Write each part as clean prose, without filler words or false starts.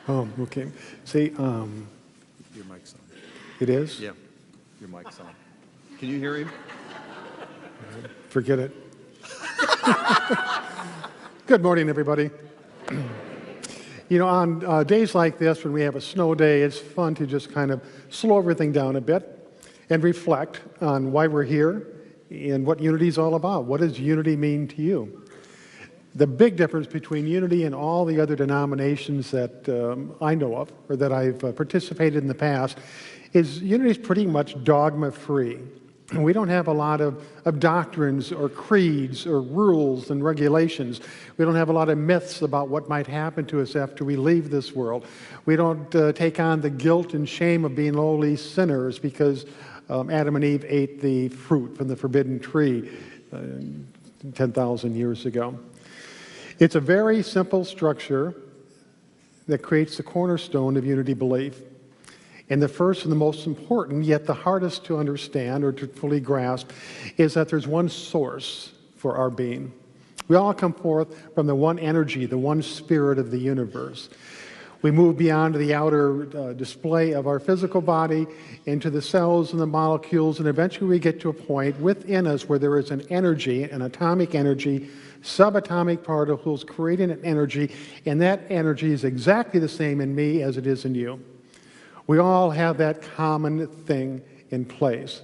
Oh, okay. See, Your mic's on. it is? Yeah, your mic's on. Can you hear him? Forget it. Good morning, everybody. You know, on days like this, when we have a snow day, it's fun to just kind of slow everything down a bit and reflect on why we're here and what unity is all about. What does unity mean to you? The big difference between unity and all the other denominations that I know of or that I've participated in the past is unity is pretty much dogma-free. We don't have a lot of doctrines or creeds or rules and regulations. We don't have a lot of myths about what might happen to us after we leave this world. We don't take on the guilt and shame of being lowly sinners because Adam and Eve ate the fruit from the forbidden tree 10,000 years ago. It's a very simple structure that creates the cornerstone of unity belief. And the first and the most important, yet the hardest to understand or to fully grasp, is that there's one source for our being. We all come forth from the one energy, the one spirit of the universe. We move beyond the outer display of our physical body into the cells and the molecules, and eventually we get to a point within us where there is an energy, an atomic energy, subatomic particles creating an energy, and that energy is exactly the same in me as it is in you. We all have that common thing in place.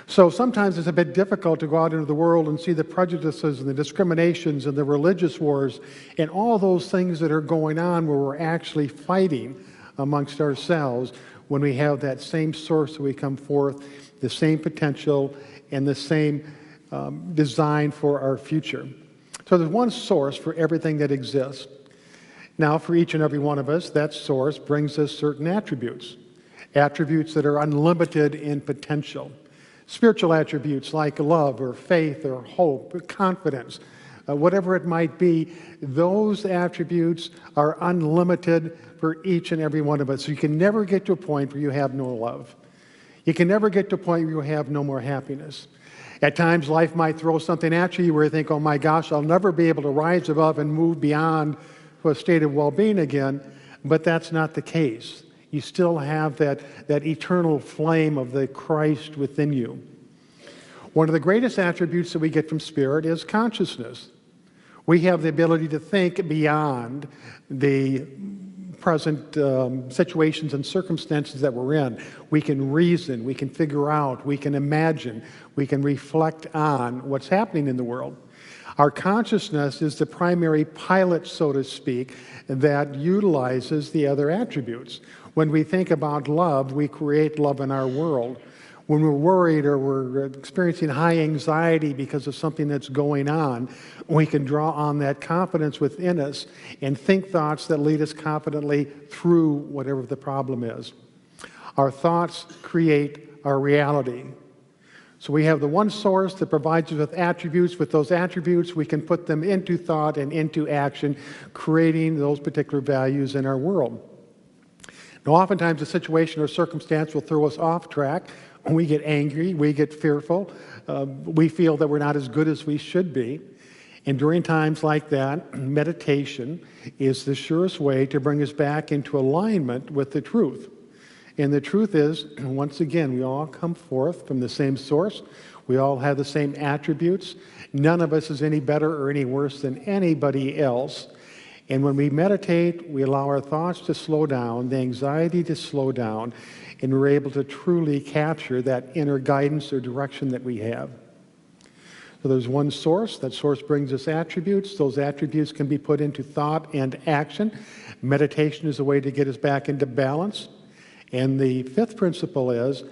So sometimes it's a bit difficult to go out into the world and see the prejudices and the discriminations and the religious wars and all those things that are going on where we're actually fighting amongst ourselves when we have that same source that we come forth, the same potential and the same design for our future. So there's one source for everything that exists. Now, for each and every one of us, that source brings us certain attributes that are unlimited in potential. Spiritual attributes like love or faith or hope or confidence, whatever it might be, those attributes are unlimited for each and every one of us. So you can never get to a point where you have no love. You can never get to a point where you have no more happiness. At times, life might throw something at you where you think, oh my gosh, I'll never be able to rise above and move beyond to a state of well-being again, but that's not the case. You still have that eternal flame of the Christ within you. One of the greatest attributes that we get from Spirit is consciousness. We have the ability to think beyond the present situations and circumstances that we're in. We can reason, we can figure out, we can imagine, we can reflect on what's happening in the world. Our consciousness is the primary pilot, so to speak, that utilizes the other attributes. When we think about love, we create love in our world. When we're worried or we're experiencing high anxiety because of something that's going on, we can draw on that confidence within us and think thoughts that lead us confidently through whatever the problem is. Our thoughts create our reality. So we have the one source that provides us with attributes. With those attributes, we can put them into thought and into action, creating those particular values in our world. Now, oftentimes a situation or circumstance will throw us off track. We get angry, we get fearful, we feel that we're not as good as we should be. And during times like that, meditation is the surest way to bring us back into alignment with the truth. And the truth is, once again, we all come forth from the same source. We all have the same attributes. None of us is any better or any worse than anybody else. And when we meditate, we allow our thoughts to slow down, the anxiety to slow down, and we're able to truly capture that inner guidance or direction that we have. So there's one source. That source brings us attributes. Those attributes can be put into thought and action. Meditation is a way to get us back into balance. And the fifth principle is,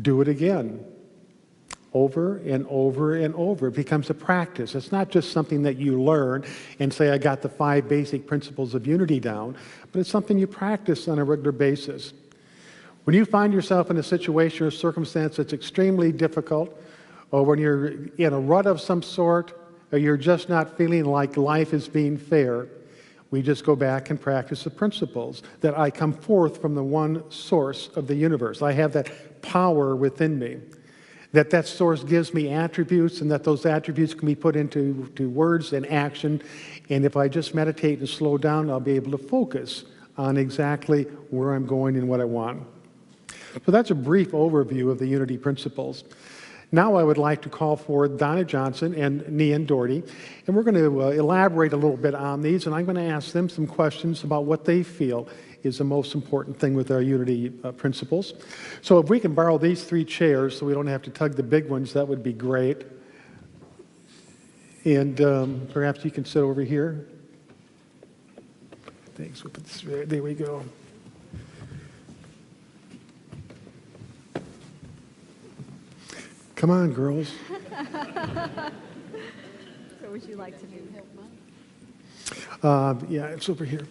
do it again. Over and over and over. It becomes a practice. It's not just something that you learn and say, I got the 5 basic principles of unity down, but it's something you practice on a regular basis. When you find yourself in a situation or circumstance that's extremely difficult, or when you're in a rut of some sort, or you're just not feeling like life is being fair, we just go back and practice the principles that I come forth from the one source of the universe. I have that power within me. that source gives me attributes, and that those attributes can be put into words and action. And if I just meditate and slow down, I'll be able to focus on exactly where I'm going and what I want. So that's a brief overview of the unity principles. Now I would like to call forward Donna Johnson and Nian Doherty, and we're going to elaborate a little bit on these, and I'm going to ask them some questions about what they feel is the most important thing with our unity principles. So if we can borrow these 3 chairs so we don't have to tug the big ones, that would be great. And perhaps you can sit over here. Thanks. We'll put this, there we go. Come on, girls. So would you like to do? Yeah, it's over here.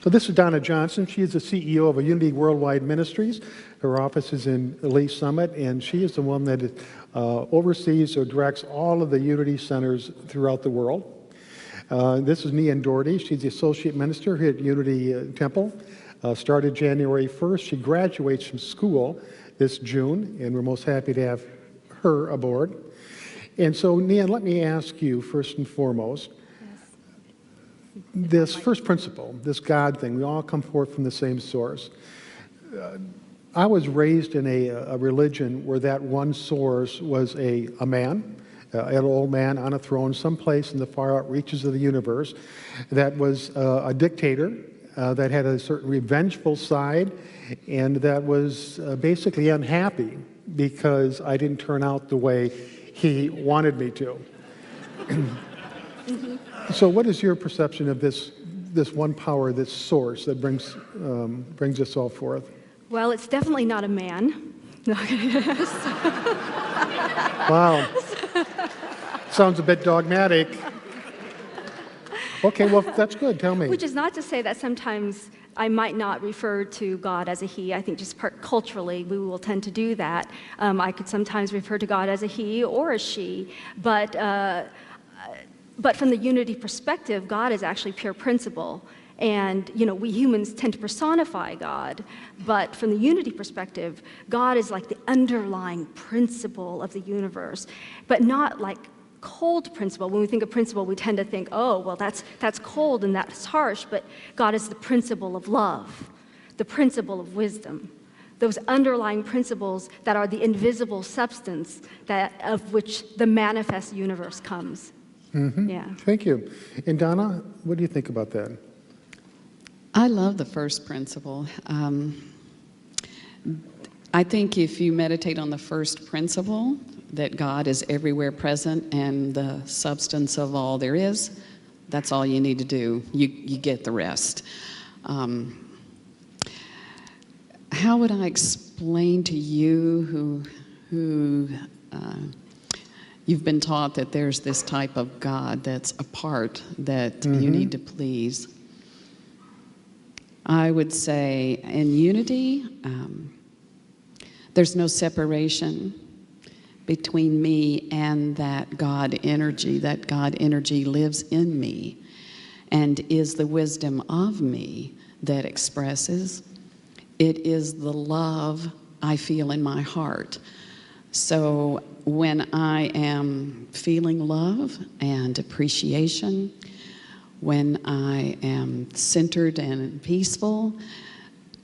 So this is Donna Johnson. She is the CEO of Unity Worldwide Ministries. Her office is in Lee Summit, and she is the one that oversees or directs all of the Unity centers throughout the world. This is Nian Doherty. She's the Associate Minister here at Unity Temple. Started January 1st. She graduates from school this June, and we're most happy to have her aboard. And so, Nian, let me ask you first and foremost, this first principle, this God thing, we all come forth from the same source. I was raised in a religion where that one source was a man, an old man on a throne someplace in the far out reaches of the universe that was a dictator that had a certain revengeful side, and that was basically unhappy because I didn't turn out the way he wanted me to. So what is your perception of this one power, this source that brings us all forth? Well, it's definitely not a man. Wow. Sounds a bit dogmatic. Okay, well, that's good. Tell me. Which is not to say that sometimes I might not refer to God as a he. I think just culturally we will tend to do that. I could sometimes refer to God as a he or a she, but from the unity perspective, God is actually pure principle. And, we humans tend to personify God, but from the unity perspective, God is like the underlying principle of the universe, but not like cold principle. When we think of principle, we tend to think, oh, well, that's cold and that's harsh, but God is the principle of love, the principle of wisdom, those underlying principles that are the invisible substance of which the manifest universe comes. Mm-hmm. Yeah. Thank you. And Donna, what do you think about that? I love the first principle. I think if you meditate on the first principle, that God is everywhere present and the substance of all there is, that's all you need to do. You get the rest. How would I explain to you who you've been taught that there's this type of God that's apart that you need to please? I would say in unity, there's no separation between me and that God energy. That God energy lives in me and is the wisdom of me that expresses. It is the love I feel in my heart. So when I am feeling love and appreciation, when I am centered and peaceful,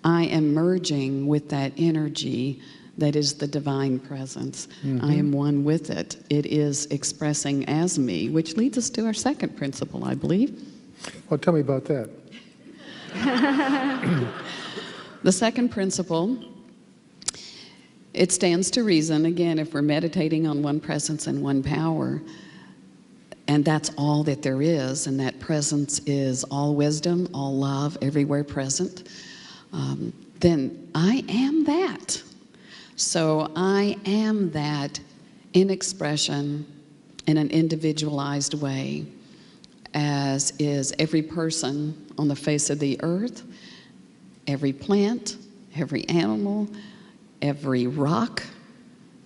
I am merging with that energy that is the divine presence. I am one with it. It is expressing as me, which leads us to our second principle, I believe. Well, tell me about that. The second principle, it stands to reason, again, if we're meditating on one presence and one power, and that's all that there is, and that presence is all wisdom, all love, everywhere present, then I am that. So I am that in expression in an individualized way, as is every person on the face of the earth, every plant, every animal, every rock,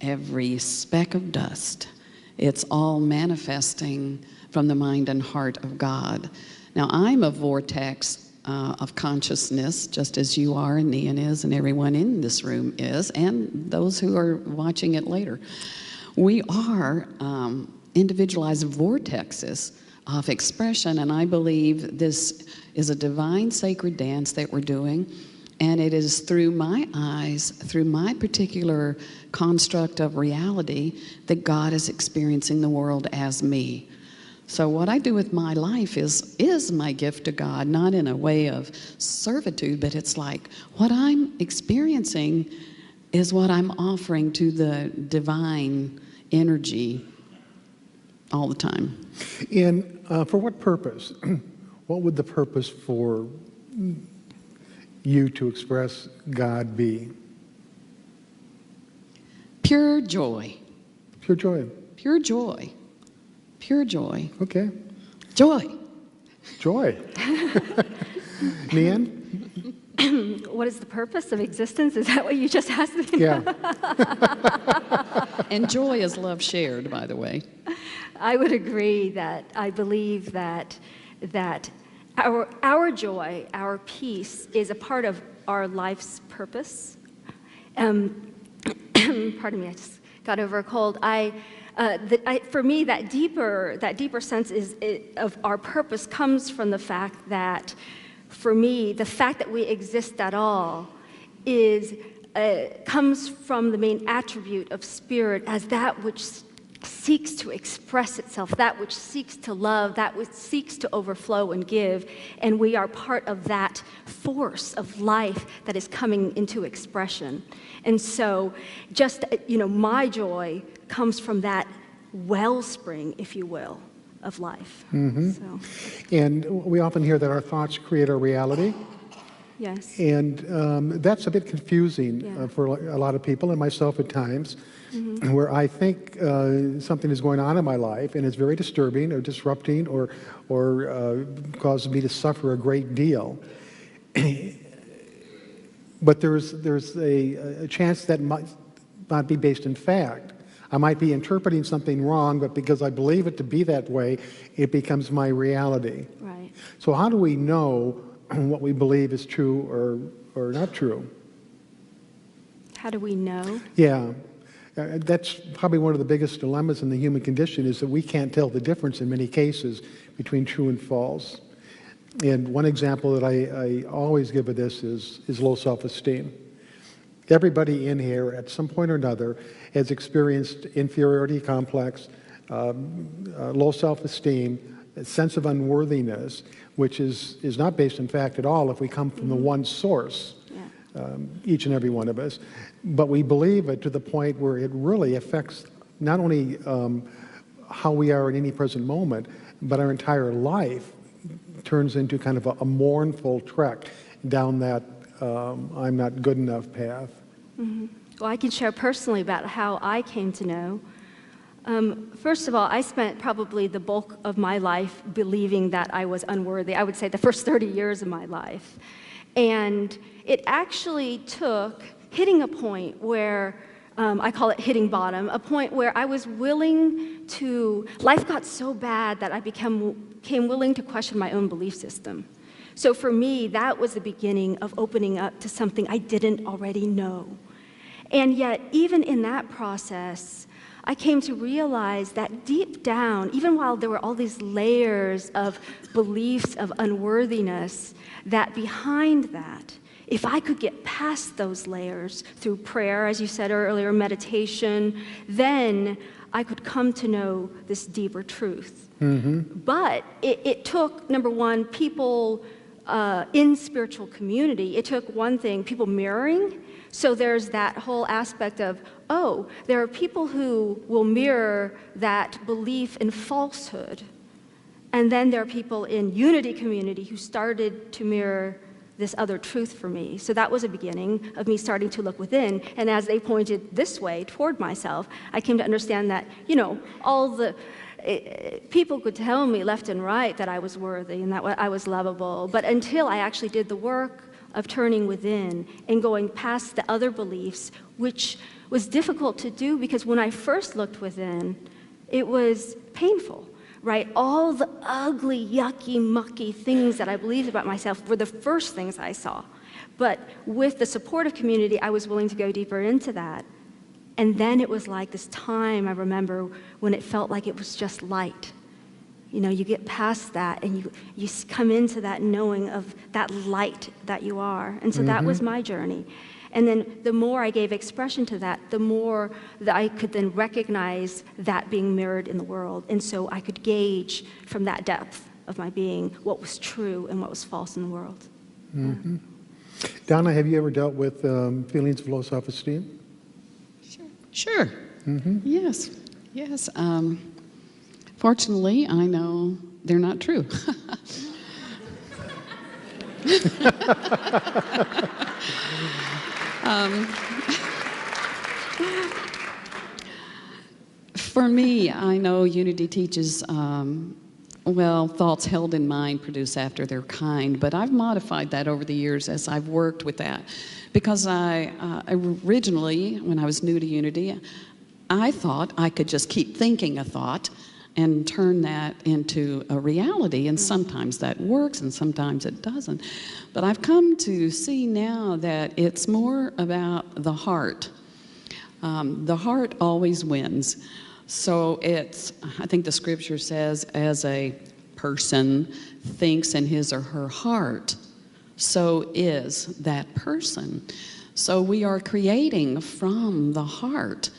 every speck of dust. It's all manifesting from the mind and heart of God. Now, I'm a vortex of consciousness, just as you are, and Nian is, and everyone in this room is, and those who are watching it later. We are individualized vortexes of expression, and I believe this is a divine sacred dance that we're doing, and it is through my eyes, through my particular construct of reality, that God is experiencing the world as me. So what I do with my life is my gift to God, not in a way of servitude, but it's like what I'm experiencing is what I'm offering to the divine energy all the time. And for what purpose? What would the purpose for you to express God be? Pure joy. Pure joy. Pure joy. Pure joy. Okay. Joy. Joy. Nian? What is the purpose of existence? Is that what you just asked me? Yeah. And joy is love shared, by the way. I would agree that I believe that our joy, our peace, is a part of our life's purpose. Pardon me, I just got over a cold. For me, that deeper sense of our purpose comes from the fact that, for me, the fact that we exist at all comes from the main attribute of spirit as that which seeks to express itself, that which seeks to love, that which seeks to overflow and give, and we are part of that force of life that is coming into expression. And so, just, my joy comes from that wellspring, if you will, of life. Mm-hmm. So, And we often hear that our thoughts create our reality. yes. And that's a bit confusing Yeah. for a lot of people, and myself at times, Mm-hmm. where I think something is going on in my life, and it's very disturbing or disrupting or causes me to suffer a great deal. But there's a chance that might not be based in fact. I might be interpreting something wrong, but because I believe it to be that way, it becomes my reality. Right. So how do we know what we believe is true or not true? How do we know? Yeah. That's probably one of the biggest dilemmas in the human condition, is that we can't tell the difference in many cases between true and false. And one example that I always give of this is low self-esteem. Everybody in here at some point or another has experienced inferiority complex, low self-esteem, a sense of unworthiness, which is not based in fact at all if we come from the one source. Each and every one of us, but we believe it to the point where it really affects not only how we are in any present moment, but our entire life turns into kind of a mournful trek down that I'm not good enough path. Mm-hmm. Well, I can share personally about how I came to know. First of all, I spent probably the bulk of my life believing that I was unworthy. I would say the first 30 years of my life. And it actually took hitting a point where, I call it hitting bottom, a point where I was willing to, life got so bad that I became willing to question my own belief system. So for me, that was the beginning of opening up to something I didn't already know. And yet, even in that process, I came to realize that deep down, even while there were all these layers of beliefs of unworthiness, that behind that, if I could get past those layers through prayer, as you said earlier, meditation, then I could come to know this deeper truth. Mm-hmm. But it took, number one, people in spiritual community. It took one thing, people mirroring. So there's that whole aspect of, oh, there are people who will mirror that belief in falsehood. And then there are people in unity community who started to mirror this other truth for me. So that was a beginning of me starting to look within. And as they pointed this way toward myself, I came to understand that, all the people could tell me left and right that I was worthy and that I was lovable. But until I actually did the work of turning within and going past the other beliefs, which was difficult to do because when I first looked within, it was painful. right? All the ugly, yucky, mucky things that I believed about myself were the first things I saw. But with the supportive community, I was willing to go deeper into that. And then it was like this time, I remember, when it felt like it was just light. You know, you get past that and you come into that knowing of that light that you are. And so that was my journey. And then the more I gave expression to that, the more that I could then recognize that being mirrored in the world. And so I could gauge from that depth of my being what was true and what was false in the world. Mm-hmm. Donna, have you ever dealt with feelings of low self-esteem? Sure. Yes. Yes. Fortunately, I know they're not true. For me, I know Unity teaches, thoughts held in mind produce after their kind, but I've modified that over the years as I've worked with that. Because I originally, when I was new to Unity, I thought I could just keep thinking a thought and turn that into a reality, and sometimes that works and sometimes it doesn't. But I've come to see now that it's more about the heart. The heart always wins. So I think the scripture says, as a person thinks in his or her heart, so is that person. So we are creating from the heart.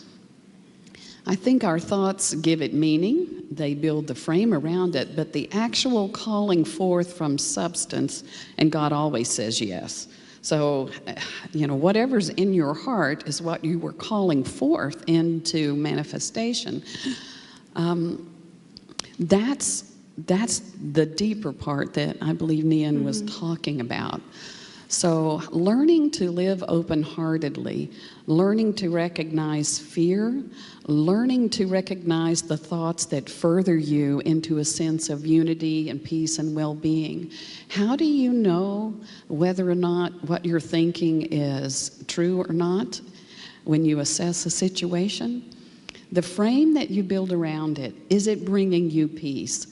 I think our thoughts give it meaning. They build the frame around it, but the actual calling forth from substance, and God always says yes. So, whatever's in your heart is what you were calling forth into manifestation. That's the deeper part that I believe Nian was talking about. So learning to live open-heartedly, learning to recognize fear, learning to recognize the thoughts that further you into a sense of unity and peace and well-being. How do you know whether or not what you're thinking is true or not when you assess a situation? The frame that you build around it, is it bringing you peace?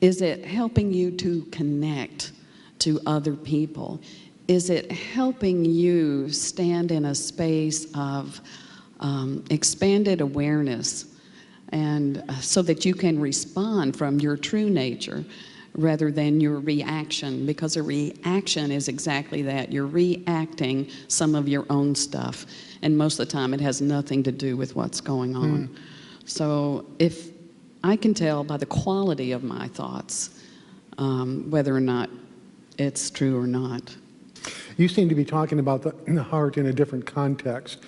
Is it helping you to connect to other people? Is it helping you stand in a space of expanded awareness, and so that you can respond from your true nature rather than your reaction? Because a reaction is exactly that. You're reacting some of your own stuff, and most of the time it has nothing to do with what's going on. So if I can tell by the quality of my thoughts whether or not it's true or not. You seem to be talking about the heart in a different context.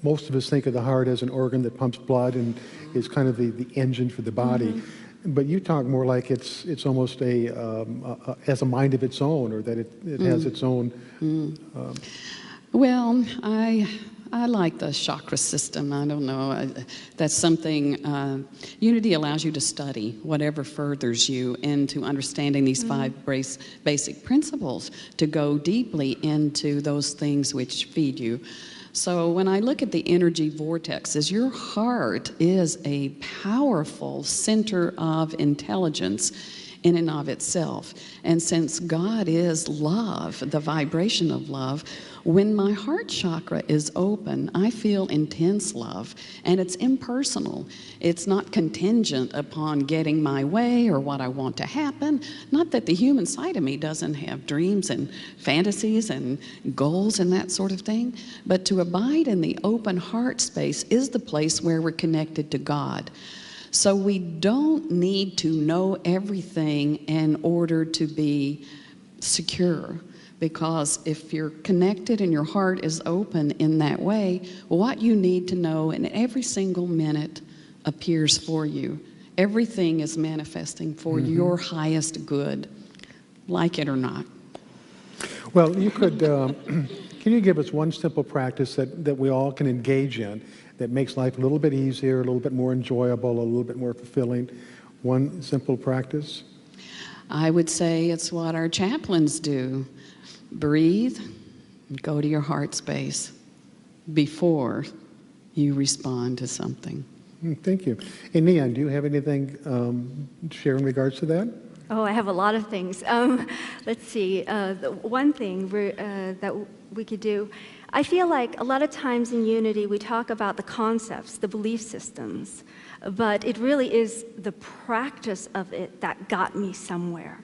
Most of us think of the heart as an organ that pumps blood and is kind of the engine for the body. But you talk more like it's almost as a mind of its own, or that it has its own. Well, I like the chakra system. I don't know. That's something Unity allows you to study, whatever furthers you into understanding these five basic principles, to go deeply into those things which feed you. So when I look at the energy vortexes, your heart is a powerful center of intelligence in and of itself. And since God is love, the vibration of love, when my heart chakra is open, I feel intense love, and it's impersonal. It's not contingent upon getting my way or what I want to happen. Not that the human side of me doesn't have dreams and fantasies and goals and that sort of thing, but to abide in the open heart space is the place where we're connected to God. So we don't need to know everything in order to be secure, because if you're connected and your heart is open in that way, what you need to know in every single minute appears for you. Everything is manifesting for your highest good, like it or not. Well, you could, can you give us one simple practice that we all can engage in that makes life a little bit easier, a little bit more enjoyable, a little bit more fulfilling? One simple practice? I would say it's what our chaplains do. Breathe, go to your heart space before you respond to something. Thank you. And Neon, do you have anything to share in regards to that? Oh, I have a lot of things. Let's see. The one thing that we could do, I feel like a lot of times in unity we talk about the concepts, the belief systems, but it really is the practice of it that got me somewhere.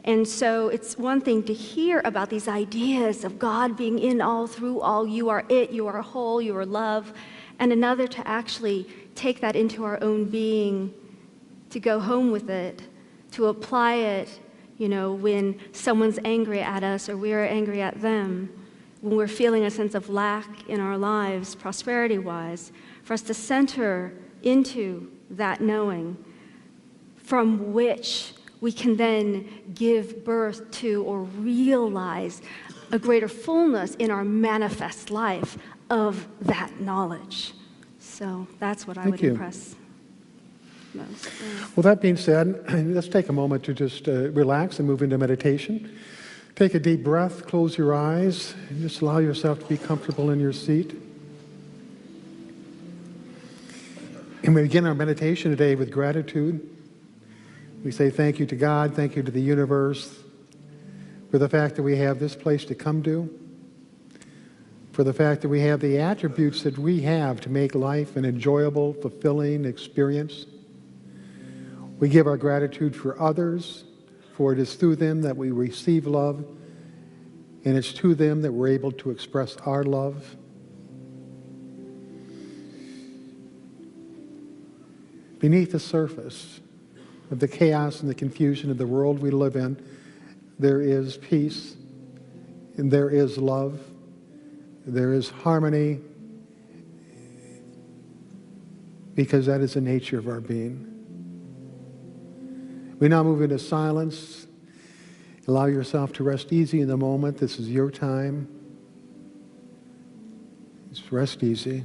And so it's one thing to hear about these ideas of God being in all, through all, you are it, you are whole, you are love, and another to actually take that into our own being, to go home with it, to apply it, when someone's angry at us or we're angry at them, when we're feeling a sense of lack in our lives, prosperity-wise, for us to center into that knowing from which we can then give birth to or realize a greater fullness in our manifest life of that knowledge. So that's what I would impress most. Well, that being said, let's take a moment to just relax and move into meditation. Take a deep breath, close your eyes, and just allow yourself to be comfortable in your seat. And we begin our meditation today with gratitude. We say thank you to God, thank you to the universe for the fact that we have this place to come to, for the fact that we have the attributes that we have to make life an enjoyable, fulfilling experience. We give our gratitude for others, for it is through them that we receive love, and it's to them that we're able to express our love. Beneath the surface of the chaos and the confusion of the world we live in, there is peace, and there is love, there is harmony, because that is the nature of our being. We now move into silence. Allow yourself to rest easy in the moment. This is your time. Just rest easy.